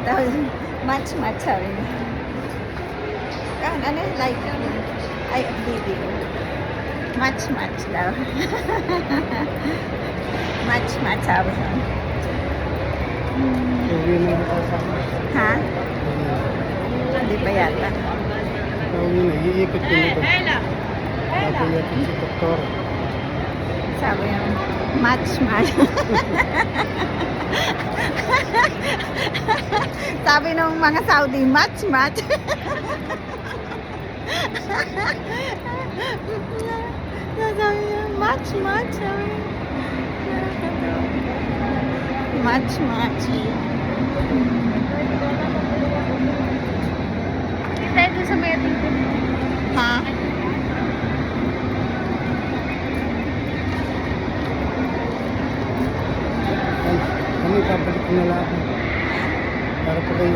Tapos, match sabi niya. Ano, like, ay, video. Match daw. match sabi niya. Uwi na yung kasama. Ha? Hindi pa yata. Uwi na, iikot ko nito. Sabi niya si doktor. Sabi niya, match. Sabi ng mga Saudi, match. Sabi niya, match. Match. Tayo doon sa may ating Ha? Kami, babalik ko na lang. Para pala